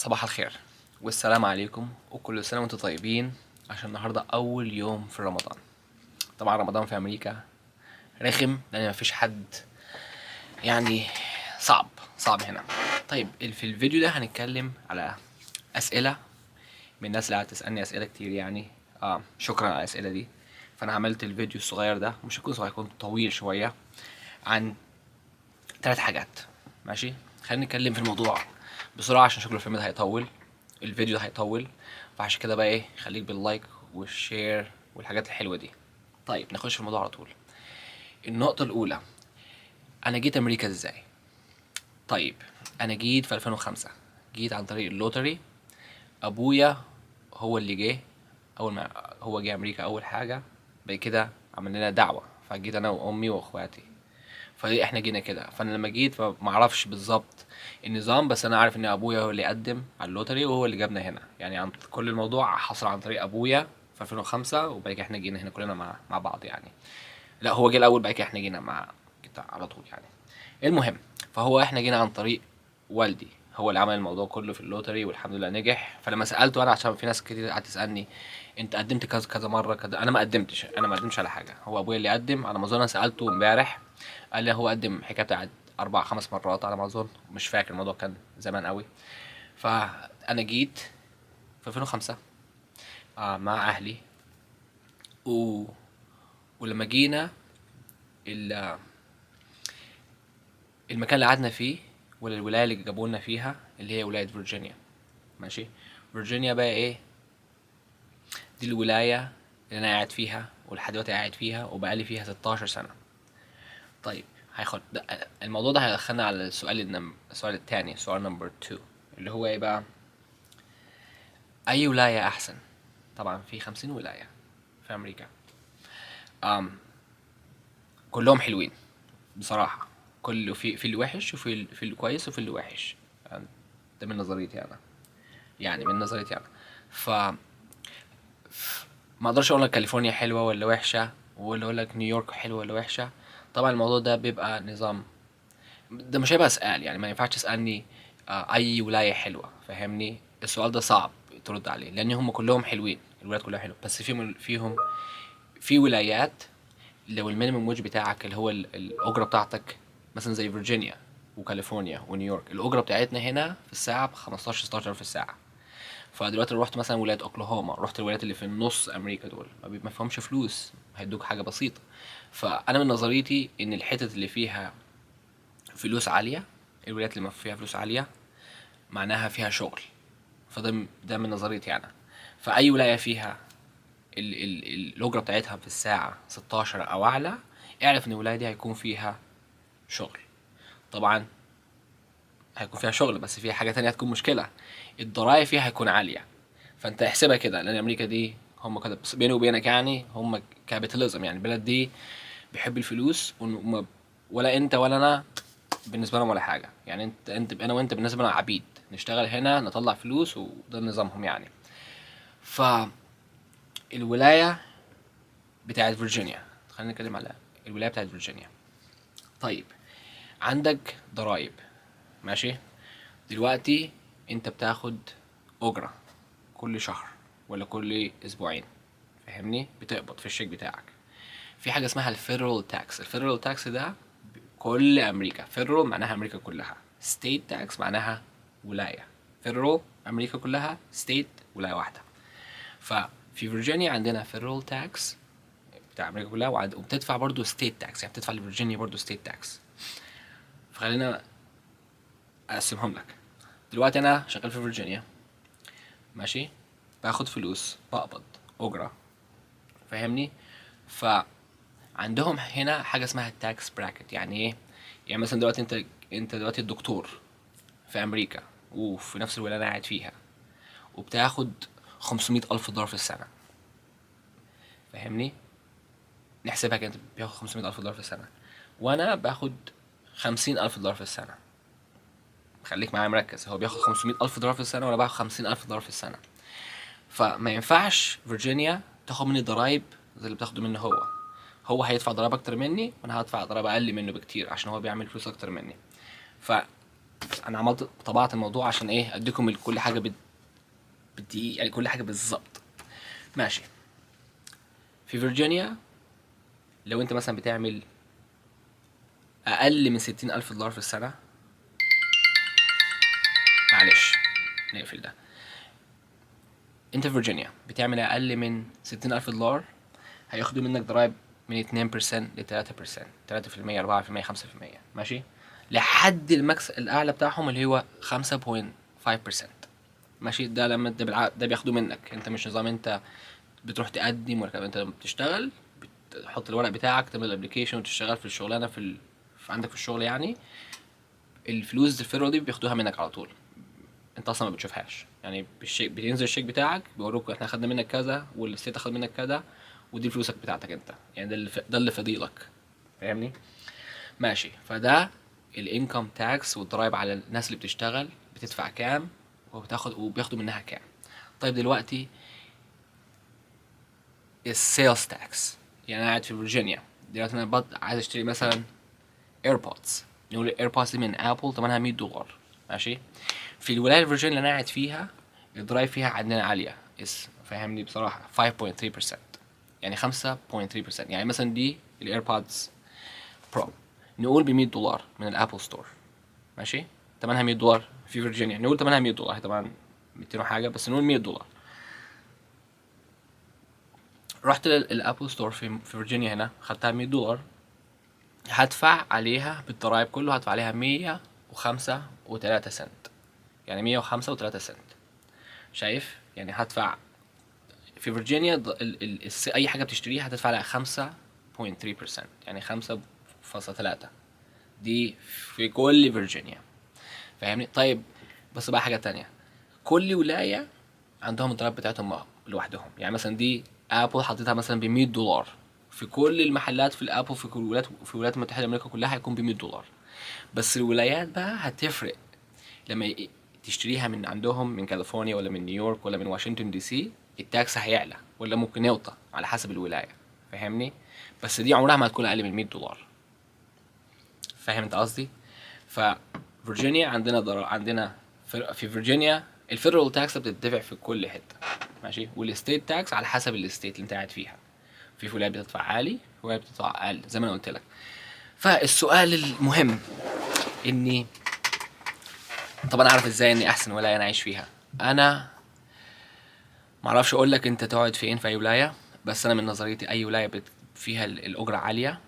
صباح الخير والسلام عليكم وكل سنة وانتم طيبين، عشان النهاردة أول يوم في رمضان. طبعا رمضان في أمريكا رخم لأن مفيش حد، يعني صعب هنا. طيب في الفيديو ده هنتكلم على أسئلة من الناس اللي قاعدة تسألني أسئلة كتير، يعني شكرا على الأسئلة دي. فأنا عملت الفيديو الصغير ده، مش هيكون صغير، هيكون طويل شوية، عن 3 حاجات. ماشي، خلينا نتكلم في الموضوع بسرعة عشان شكل الفيلم ده هيطول، الفيديو ده هيطول. فعشان كده بقى خليك باللايك والشير والحاجات الحلوة دي. طيب نخش في الموضوع على طول. النقطة الأولى، أنا جيت أمريكا إزاي؟ طيب أنا جيت في 2005، جيت عن طريق اللوتري. أبويا هو اللي جه، أول ما هو جه أمريكا أول حاجة، بعد كده عمل لنا دعوة، فجيت أنا وأمي وأخواتي. فدي احنا جينا كده. فانا لما جيت فمعرفش بالظبط النظام، بس انا عارف ان ابويا هو اللي قدم على اللوتري وهو اللي جابنا هنا، يعني عن كل الموضوع حصل عن طريق ابويا في 2005، وبعد كده احنا جينا هنا كلنا مع بعض يعني. لا هو جه الاول، بعد كده احنا جينا مع كده على طول يعني. المهم، فهو احنا جينا عن طريق والدي، هو اللي عمل الموضوع كله في اللوتري والحمد لله نجح. فلما سالته انا، عشان في ناس كتير قعدت تسالني انت قدمت كذا كذا مره كذا، انا ما قدمتش على حاجه، هو ابويا اللي قدم على ما اظن. انا سالته امبارح قال لي هو قدم حكايه بتاعت 4 5 مرات على ما اظن، مش فاكر، الموضوع كان زمان قوي. فانا جيت في 2005 مع اهلي و... ولما جينا ال... المكان اللي قعدنا فيه، ولا الولايه اللي جابولنا فيها، اللي هي ولايه فيرجينيا. ماشي، فيرجينيا بقى دي الولايه اللي انا قاعد فيها ولحد دلوقتي قاعد فيها، وبقالي فيها 16 سنه. طيب هياخد الموضوع ده هيدخلنا على السؤال التاني، سؤال نمبر 2، اللي هو ايه بقى؟ اي ولايه احسن؟ طبعا في 50 ولايه في امريكا، أم كلهم حلوين بصراحه. كل في اللي وحش، في اللي كويس، وفي اللي وحش يعني. ده من نظريتي انا، يعني من نظريتي انا. ف ما اقدرش اقول لك كاليفورنيا حلوه ولا وحشه، ولا اقول لك نيويورك حلوه ولا وحشه. طبعا الموضوع ده بيبقى نظام، ده مش هيبقى سؤال، يعني ما ينفعش تسالني اي ولايه حلوه، فاهمني؟ السؤال ده صعب ترد عليه، لان هم كلهم حلوين، الولايات كلها حلوه، بس في ولايات لو المينيمم ويج بتاعك، اللي هو الاجره بتاعتك، مثلا زي فيرجينيا وكاليفورنيا ونيويورك، الاجره بتاعتنا هنا في الساعه ب 15 16 في الساعه. فدلوقتي لو رحت مثلا ولايه اوكلاهوما، رحت الولايات اللي في النص امريكا، دول ما فيهمش فلوس، هيدوك حاجه بسيطه. فانا من نظريتي ان الحتت اللي فيها فلوس عاليه، الولايات اللي ما فيها فلوس عاليه معناها فيها شغل. ده من نظريتي انا. فاي ولايه فيها الاجره بتاعتها في الساعه 16 او اعلى، اعرف ان الولايه دي هيكون فيها شغل. طبعا هيكون فيها شغل، بس فيها حاجه تانية هتكون مشكله، الضرايب فيها هيكون عاليه. فانت احسبها كده، لان امريكا دي هم كده، بس بيني وبينك يعني هم كابيتاليزم، يعني البلد دي بيحب الفلوس، ولا انت ولا انا بالنسبه لهم ولا حاجه. يعني انت انا وانت بالنسبه لنا عبيد، نشتغل هنا نطلع فلوس، وده نظامهم يعني. فالولايه بتاعت فيرجينيا، خلينا نتكلم على الولايه بتاعت فيرجينيا. طيب عندك ضرايب، ماشي. دلوقتي انت بتاخد اجره كل شهر ولا كل اسبوعين، فاهمني؟ بتقبض في الشيك بتاعك. في حاجه اسمها الفيدرال تاكس. الفيدرال تاكس ده كل امريكا، فيدرال معناها امريكا كلها، ستيت تاكس معناها ولايه. فيدرال امريكا كلها، ستيت ولايه واحده. ففي فيرجينيا عندنا فيدرال تاكس بتاع امريكا كلها، وبتدفع برضو ستيت تاكس، يعني بتدفع لفيرجينيا برضو ستيت تاكس. فخلينا اقسمهم لك. دلوقتي انا شغال في فيرجينيا، ماشي، باخد فلوس، بقبض اجره، فاهمني؟ فعندهم هنا حاجه اسمها التاكس براكت. يعني ايه؟ يعني مثلا دلوقتي انت دلوقتي الدكتور في امريكا، وفي نفس الولايه اللي انا قاعد فيها، وبتاخد 500 الف دولار في السنه، فاهمني؟ نحسبها كده، انت بياخد 500 الف دولار في السنه، وانا باخد 50 الف دولار في السنه. خليك معايا مركز، هو بياخد 500 الف دولار في السنه، وانا باخد 50 الف دولار في السنه. فما ينفعش فيرجينيا تاخد مني ضرايب زي اللي بتاخده منه هو هيدفع ضرايب اكتر مني، وانا هدفع ضرايب اقل منه بكتير، عشان هو بيعمل فلوس اكتر مني. ف انا طبعت الموضوع عشان ايه اديكم كل حاجه بالدقيق، يعني كل حاجه بالظبط. ماشي. في فيرجينيا لو انت مثلا بتعمل اقل من $60,000 في السنه، معلش نقفل ده. انت في فيرجينيا بتعمل اقل من $60,000، هياخدوا منك ضرايب من 2% ل 3%، 3%، 4%، 5%، ماشي، لحد المكس الاعلى بتاعهم اللي هو 5.5%. ماشي. ده لما ده بياخدوه منك انت، مش نظام انت بتروح تقدم ولا انت لما بتشتغل بتحط الورق بتاعك، تعمل الابلكيشن وتشتغل في الشغلانه في عندك في الشغل يعني. الفلوس الفيرو دي بياخدوها منك على طول، انت اصلا ما بتشوفهاش. يعني بالشيك بينزل الشيك بتاعك بيوروك احنا خدنا منك كذا والستيت اخد منك كذا، ودي فلوسك بتاعتك انت، يعني ده اللي فضيلك، فاهمني؟ ماشي. فده الانكم تاكس والضرايب على الناس اللي بتشتغل، بتدفع كام وبياخدوا منها كام. طيب دلوقتي السيلز تاكس. يعني انا قاعد في فيرجينيا دلوقتي، انا عايز اشتري مثلا ايربودز، نقول الايربودز دي من ابل ثمنها $100، ماشي. في الولايه الفيرجينيا اللي انا قاعد فيها الضرايب فيها عندنا عاليه، فاهمني بصراحه 5.3%، يعني 5.3%. يعني مثلا دي الايربودز برو نقول $100 من الابل ستور، ماشي، ثمنها $100 في فيرجينيا، نقول ثمنها $100، هي طبعا 200 وحاجه بس نقول $100. رحت للابل ستور في فيرجينيا هنا، خدتها $100، هدفع عليها بالضرايب كله، هدفع عليها 105.3 سنت، يعني 105.3 سنت. شايف؟ يعني هدفع في فيرجينيا اي حاجه بتشتريها هتدفع عليها 5.3%، يعني 5.3. دي في كل فيرجينيا، فاهمني؟ طيب بس بقى حاجه تانية، كل ولايه عندهم الضرايب بتاعتهم لوحدهم. يعني مثلا دي ابل حطيتها مثلا $100، في كل المحلات في الابل في كل الولايات المتحده الامريكيه كلها هيكون $100. بس الولايات بقى هتفرق، لما تشتريها من عندهم من كاليفورنيا ولا من نيويورك ولا من واشنطن دي سي، التاكس هيعلى ولا ممكن يوطى على حسب الولايه، فاهمني؟ بس دي عمرها ما هتكون اقل من $100. فاهم انت قصدي؟ ففرجينيا عندنا في فيرجينيا الفيدرال تاكس بتدفع في كل حته، ماشي، والستيت تاكس على حسب الستيت اللي انت قاعد فيها. في ولايات بتدفع عالي، في ولايات بتدفع اقل زي ما انا قلت لك. فالسؤال المهم اني، طب انا اعرف ازاي اني احسن ولايه انا عايش فيها؟ انا معرفش اقول لك انت تقعد فين في اي ولايه، بس انا من نظريتي اي ولايه فيها الاجره عاليه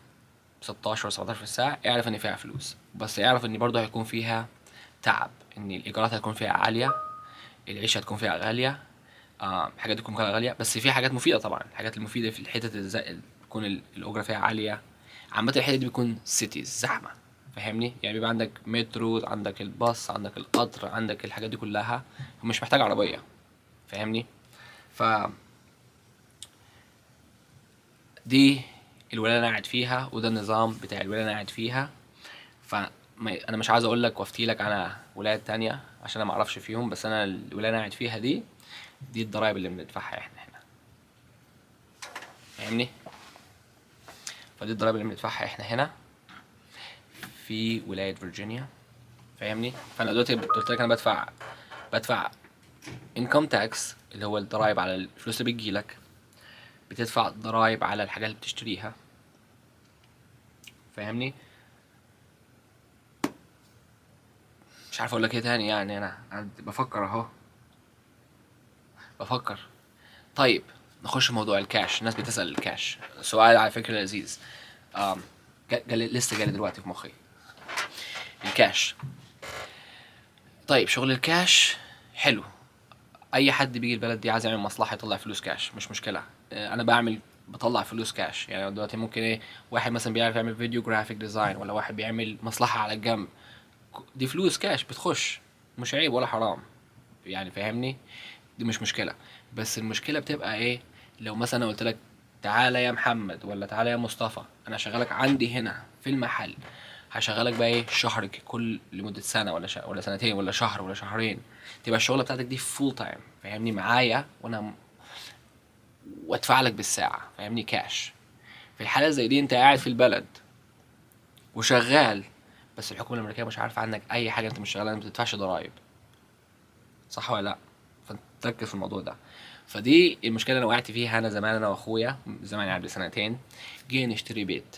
16 و17 في الساعه، اعرف ان فيها فلوس، بس اعرف ان برضه هيكون فيها تعب، ان الايجارات هتكون فيها عاليه، العيشه هتكون فيها غاليه، حاجات تكون فيها غاليه. بس في حاجات مفيده طبعا، الحاجات المفيده في الحتت تكون الاجره فيها عاليه. عامه الحتت دي بيكون سيتيز زحمه، فاهمني؟ يعني بيبقى عندك مترو، عندك الباص، عندك القطر، عندك الحاجات دي كلها، ومش محتاج عربيه، فاهمني؟ ف دي الولايه اللي انا قاعد فيها، وده النظام بتاع الولايه اللي انا قاعد فيها. انا مش عايز اقول لك وافتي لك على ولايات تانية عشان انا ما اعرفش فيهم، بس انا الولايه اللي انا قاعد فيها دي الضرايب اللي بندفعها احنا هنا، فاهمني؟ فدي الضرايب اللي بندفعها احنا هنا في ولايه فيرجينيا، فاهمني؟ فانا دلوقتي قلت لك انا بدفع انكم تاكس اللي هو الضرايب على الفلوس اللي بتجيلك، بتدفع ضرايب على الحاجات اللي بتشتريها، فاهمني؟ مش عارف اقول لك ايه تاني، يعني انا بفكر اهو، بفكر. طيب نخش في موضوع الكاش. الناس بتسأل الكاش، سؤال على فكرة لذيذ. لسه جالي دلوقتي في مخي الكاش. طيب شغل الكاش حلو، اي حد بيجي البلد دي عايز يعمل مصلحة يطلع فلوس كاش، مش مشكلة. انا بطلع فلوس كاش. يعني دلوقتي ممكن ايه، واحد مثلا بيعرف يعمل فيديو جرافيك ديزاين، ولا واحد بيعمل مصلحة على الجنب، دي فلوس كاش بتخش، مش عيب ولا حرام، يعني فاهمني؟ دي مش مشكلة. بس المشكلة بتبقى ايه، لو مثلا قلت لك تعالى يا محمد ولا تعالى يا مصطفى، انا شغالك عندي هنا في المحل، هشغلك بقى ايه شهر كل لمدة سنة ولا سنتين ولا شهر ولا شهرين، تبقى الشغلة بتاعتك دي فول تايم، فاهمني؟ معايا وانا وادفع لك بالساعة، فاهمني؟ كاش. في الحالة زي دي انت قاعد في البلد وشغال بس الحكومه الامريكيه مش عارفه عنك اي حاجه، انت مش شغال، انت ما بتدفعش ضرايب، صح ولا لا؟ فانت تركز في الموضوع ده. فدي المشكله اللي انا وقعت فيها انا زمان، انا واخويا زمان يعني بسنتين جينا نشتري بيت،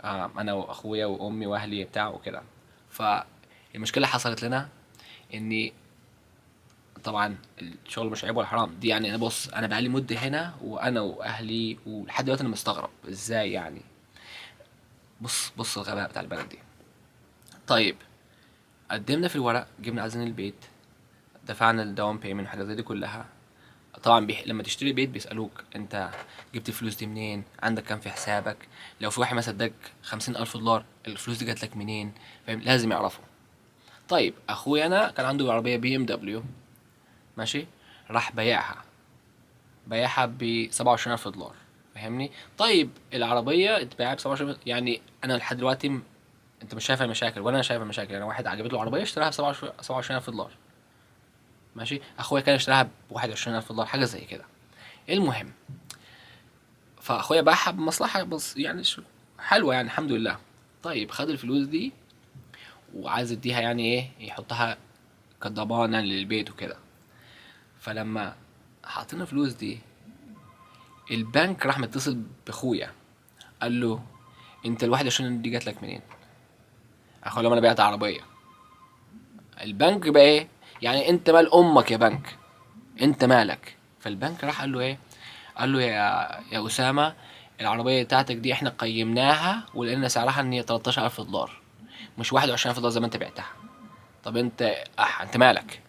انا واخويا وامي واهلي بتاع وكده. فالمشكله حصلت لنا اني طبعا الشغل مش عيب ولا حرام دي، يعني انا بص انا بقالي مده هنا وانا واهلي ولحد دلوقتي انا مستغرب ازاي يعني. بص الغباء بتاع البلد دي. طيب قدمنا في الورق، جبنا عايزين البيت، دفعنا الداون بيمنت وحاجات زي دي كلها. طبعا لما تشتري بيت بيسألوك انت جبت الفلوس دي منين، عندك كام في حسابك، لو في واحد مثلا اداك 50,000 دولار الفلوس دي جات لك منين، فاهم؟ لازم يعرفوا. طيب اخويا انا كان عنده عربيه BMW، ماشي، راح بيعها ب 27,000 دولار، فاهمني؟ طيب العربيه اتباعت ب 27، يعني انا لحد دلوقتي انت مش شايف المشاكل ولا انا شايف المشاكل. يعني واحد عجبته العربيه اشتراها ب 27,000 دولار، ماشي، اخويا كان اشتراها ب 21,000 دولار حاجه زي كده. المهم، فاخويا باعها بمصلحه بس يعني شو حلوه يعني الحمد لله. طيب خد الفلوس دي وعايز يديها يعني ايه، يحطها كضمانه للبيت وكده. فلما حاطين الفلوس دي البنك راح متصل باخويا قال له انت ال 21 دي جات لك منين؟ اخويا لما انا بعت عربيه. البنك بقى ايه يعني، انت مال امك يا بنك، انت مالك؟ فالبنك راح قال له ايه، قال له يا اسامه، العربيه بتاعتك دي احنا قيمناها ولقينا سعرها ان هي 13,000 دولار مش 21,000 دولار زي ما انت بعتها. طب انت انت مالك؟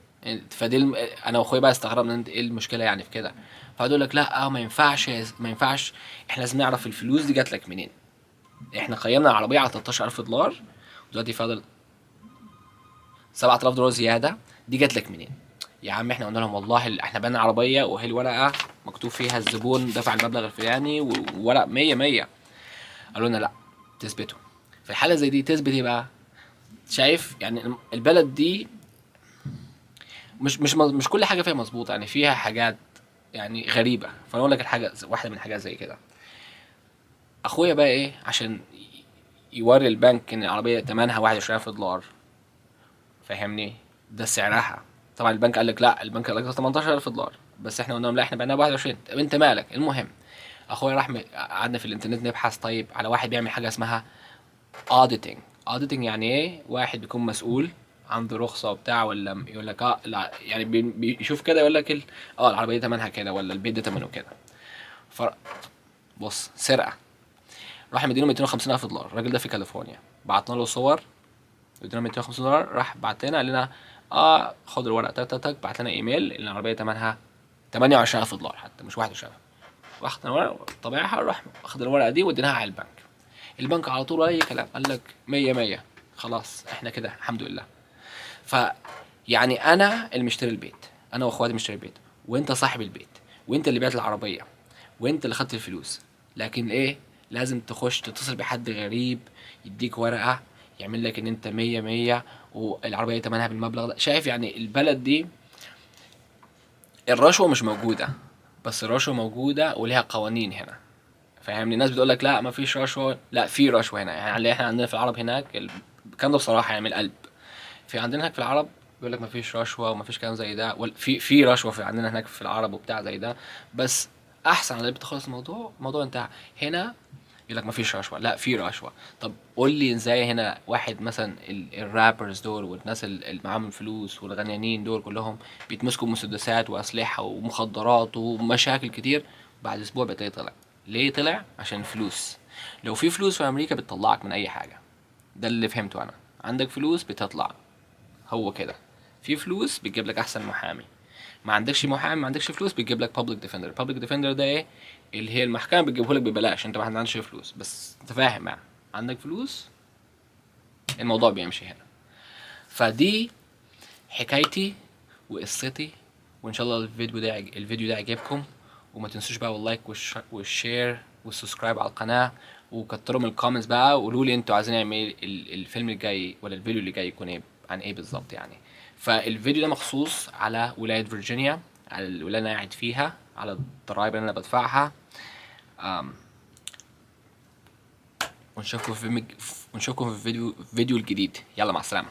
فدي انا واخويا بقى استغربنا انت ايه المشكله يعني في كده. فقعدوا لك لا ما ينفعش ما ينفعش، احنا لازم نعرف الفلوس دي جات لك منين. احنا قيمنا العربيه على 13,000 دولار، ودلوقتي فاضل 7,000 دولار زياده، دي جات لك منين؟ يا عم احنا قلنا لهم والله احنا بقينا عربيه وهي الورقه مكتوب فيها الزبون دفع المبلغ الفلاني وورق 100 100. قالوا لنا لا تثبتوا. في الحاله زي دي تثبت ايه بقى؟ شايف يعني البلد دي مش كل حاجه فيها مظبوطه، يعني فيها حاجات يعني غريبه. فانا اقول لك الحاجه واحده من الحاجات زي كده. اخويا بقى ايه عشان يوري البنك ان العربيه ثمنها 21,000 دولار، فاهمني؟ ده سعرها. طبعا البنك قال لك لا، البنك قال لك 18,000 دولار، بس احنا قلنا لهم لا احنا بعناها ب 21. طب انت مالك؟ المهم اخويا راح قعدنا في الانترنت نبحث طيب على واحد بيعمل حاجه اسمها auditing. auditing يعني ايه؟ واحد بيكون مسؤول عنده رخصه وبتاع، ولا يقول لك لا يعني بيشوف كده يقول لك العربيه دي ثمنها كده ولا البيت ده ثمنه كده. ف بص سرقه، راح مدينه 250,000 دولار. الراجل ده في كاليفورنيا، بعتنا له صور ادينا 250 دولار، راح بعت لنا قال لنا خد الورق تك تك تك، بعت لنا ايميل ان العربيه ثمنها 28,000 دولار حتى مش 21. واخد الورق طبعها، راح اخد الورقه دي وديناها على البنك. البنك على طول اي كلام قال لك 100 100 خلاص احنا كده الحمد لله. ف يعني انا اللي مشتري البيت، انا واخواتي مشتري البيت، وانت صاحب البيت، وانت اللي بعت العربيه، وانت اللي خدت الفلوس. لكن ايه، لازم تخش تتصل بحد غريب يديك ورقه يعمل لك ان انت 100 100 والعربيه تمنها بالمبلغ ده. شايف يعني البلد دي الرشوه مش موجوده، بس الرشوه موجوده وليها قوانين هنا، فاهمني؟ الناس بتقول لك لا ما فيش رشوه، لا في رشوه هنا. يعني اللي احنا عندنا في العرب هناك الكلام ده بصراحه يعني من القلب. في عندنا هناك في العرب بيقول لك ما فيش رشوه وما فيش كلام زي ده، في رشوه في عندنا هناك في العرب وبتاع زي ده، بس احسن على اللي بتخلص الموضوع انتهى. هنا يقول لك ما فيش رشوه، لا في رشوه. طب قول لي ازاي هنا واحد مثلا الرابرز دول والناس اللي معاهم فلوس والغنيانين دول كلهم بيتمسكوا مسدسات واسلحه ومخدرات ومشاكل كتير، بعد اسبوع بتلاقيه طلع. ليه طلع؟ عشان فلوس. لو في فلوس في امريكا بتطلعك من اي حاجه، ده اللي فهمته انا. عندك فلوس بتطلع، هو كده. في فلوس بتجيب لك احسن محامي، ما عندكش محامي، ما عندكش فلوس بتجيب لك بابليك ديفندر. بابليك ديفندر ده ايه؟ اللي هي المحكمه بتجيبه لك ببلاش، انت ما عندكش فلوس، بس انت فاهم يعني عندك فلوس الموضوع بيمشي هنا. فدي حكايتي وقصتي، وان شاء الله الفيديو ده عجبكم. وما تنسوش بقى اللايك والشير والسبسكرايب على القناه، وكتروا من الكومنتس بقى وقولوا لي انتوا عايزين نعمل ايه الفيلم الجاي ولا الفيديو اللي جاي يكون ايه عن ايه بالظبط يعني. فالفيديو ده مخصوص على ولايه فيرجينيا، على الولايه اللي انا قاعد فيها، على الضرايب اللي انا بدفعها. ونشوفكم في فيديو الجديد. يلا مع السلامه.